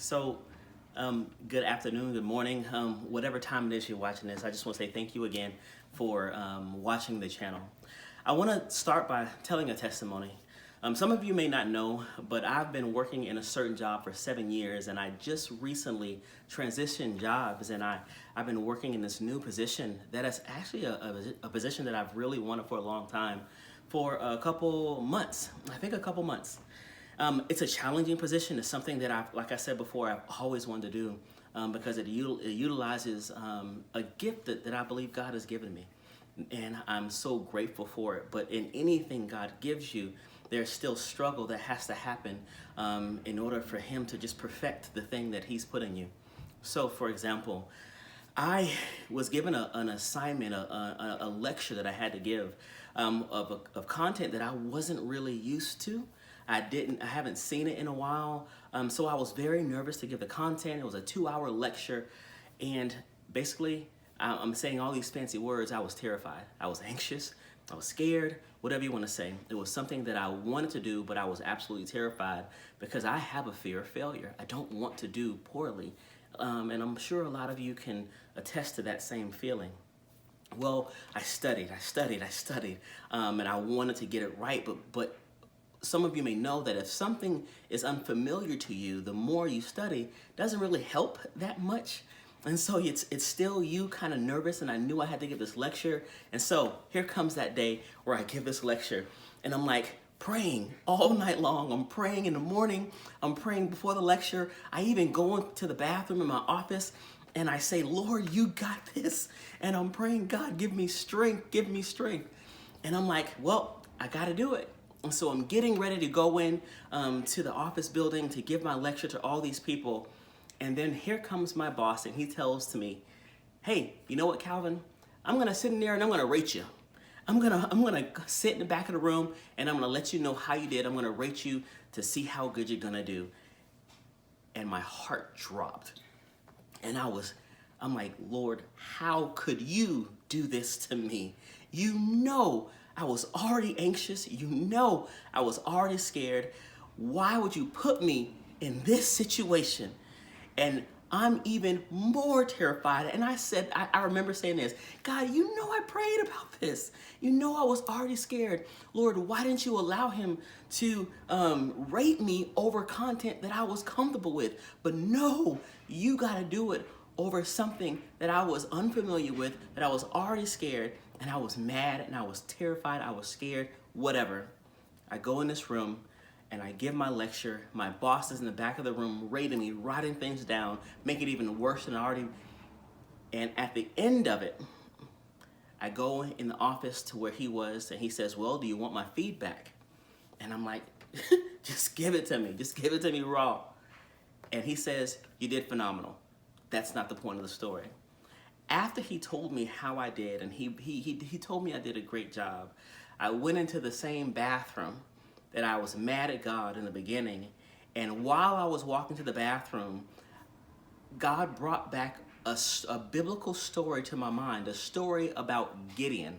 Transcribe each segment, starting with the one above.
So, good afternoon, good morning, whatever time it is you're watching this. I just want to say thank you again for watching the channel. I want to start by telling a testimony. Some of you may not know, but I've been working in a certain job for 7 years, and I just recently transitioned jobs, and I've been working in this new position that is actually a position that I've really wanted for a long time, for a couple months. I think a couple months. It's a challenging position. It's something that like I said before, I've always wanted to do because it utilizes a gift that I believe God has given me. And I'm so grateful for it. But in anything God gives you, there's still struggle that has to happen in order for Him to just perfect the thing that He's put in you. So, for example, I was given an assignment, a lecture that I had to give of content that I wasn't really used to. I haven't seen it in a while. So I was very nervous to give the content. It was a 2-hour lecture. And basically, I'm saying all these fancy words. I was terrified. I was anxious. I was scared, whatever you want to say. It was something that I wanted to do, but I was absolutely terrified because I have a fear of failure. I don't want to do poorly. And I'm sure a lot of you can attest to that same feeling. Well, I studied, and I wanted to get it right, but some of you may know that if something is unfamiliar to you, the more you study doesn't really help that much. And so it's still you kind of nervous, and I knew I had to give this lecture. And so here comes that day where I give this lecture, and I'm like praying all night long. I'm praying in the morning. I'm praying before the lecture. I even go into the bathroom in my office, and I say, Lord, you got this. And I'm praying, God, give me strength, give me strength. And I'm like, well, I got to do it. And so I'm getting ready to go in to the office building to give my lecture to all these people. And then here comes my boss, and he tells to me, hey, you know what, Calvin? I'm going to sit in there and I'm going to rate you. I'm gonna sit in the back of the room, and I'm going to let you know how you did. I'm going to rate you to see how good you're going to do. And my heart dropped. And I'm like, Lord, how could you do this to me? You know I was already anxious. You know I was already scared. Why would you put me in this situation? And I'm even more terrified. And I remember saying this, God, you know I prayed about this. You know I was already scared. Lord, why didn't you allow him to rate me over content that I was comfortable with? But no, you got to do it over something that I was unfamiliar with, that I was already scared, and I was mad, and I was terrified, I was scared, whatever. I go in this room, and I give my lecture. My boss is in the back of the room rating me, writing things down, make it even worse than I already. And at the end of it, I go in the office to where he was, and he says, well, do you want my feedback? And I'm like, just give it to me. Just give it to me raw. And he says, you did phenomenal. That's not the point of the story. After he told me how I did, and he told me I did a great job, I went into the same bathroom that I was mad at God in the beginning. And while I was walking to the bathroom, God brought back a biblical story to my mind, a story about Gideon.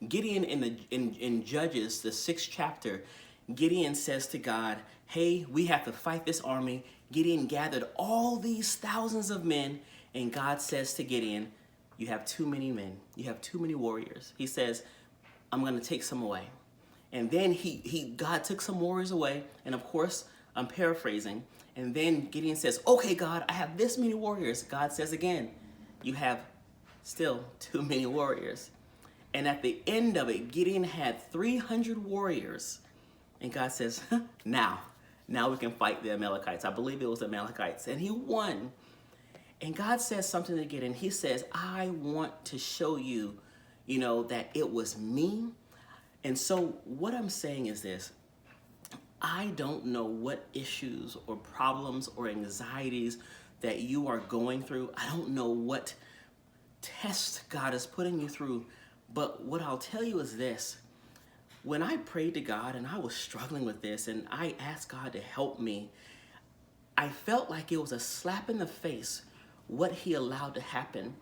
Gideon in Judges, the 6th chapter, Gideon says to God, hey, we have to fight this army. Gideon gathered all these thousands of men, and God says to Gideon, you have too many men. You have too many warriors. He says, I'm going to take some away. And then God took some warriors away, and of course, I'm paraphrasing. And then Gideon says, okay, God, I have this many warriors. God says again, you have still too many warriors. And at the end of it, Gideon had 300 warriors. And God says, now we can fight the Amalekites. I believe it was the Amalekites. And he won. And God says something to Gideon. He says, I want to show you, that it was me. And so what I'm saying is this. I don't know what issues or problems or anxieties that you are going through. I don't know what test God is putting you through. But what I'll tell you is this. When I prayed to God and I was struggling with this and I asked God to help me, I felt like it was a slap in the face what he allowed to happen.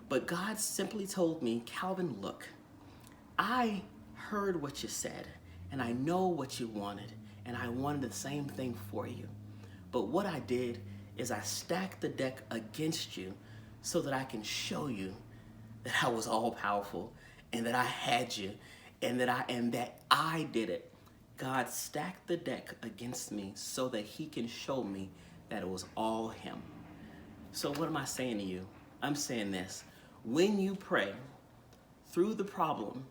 But God simply told me, Calvin, look, I heard what you said and I know what you wanted, and I wanted the same thing for you. But what I did is I stacked the deck against you so that I can show you that I was all powerful and that I had you and that I did it. God stacked the deck against me so that he can show me that it was all him. So what am I saying to you? I'm saying this. When you pray through the problem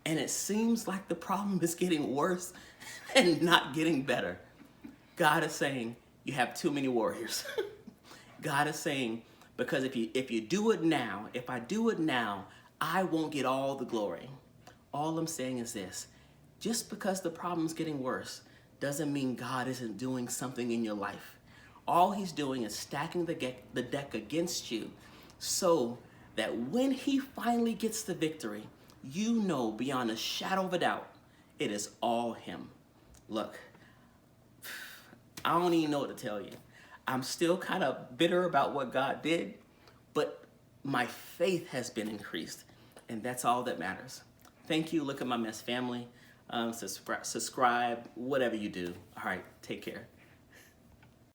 and it seems like the problem is getting worse and not getting better, God is saying you have too many warriors. God is saying, because if you do it now, if I do it now, I won't get all the glory. All I'm saying is this: just because the problem's getting worse doesn't mean God isn't doing something in your life. All he's doing is stacking the deck against you so that when he finally gets the victory, you know beyond a shadow of a doubt, it is all him. Look, I don't even know what to tell you. I'm still kind of bitter about what God did, but my faith has been increased, and that's all that matters. Thank you. Look at my mess family. Subscribe, whatever you do. All right, take care.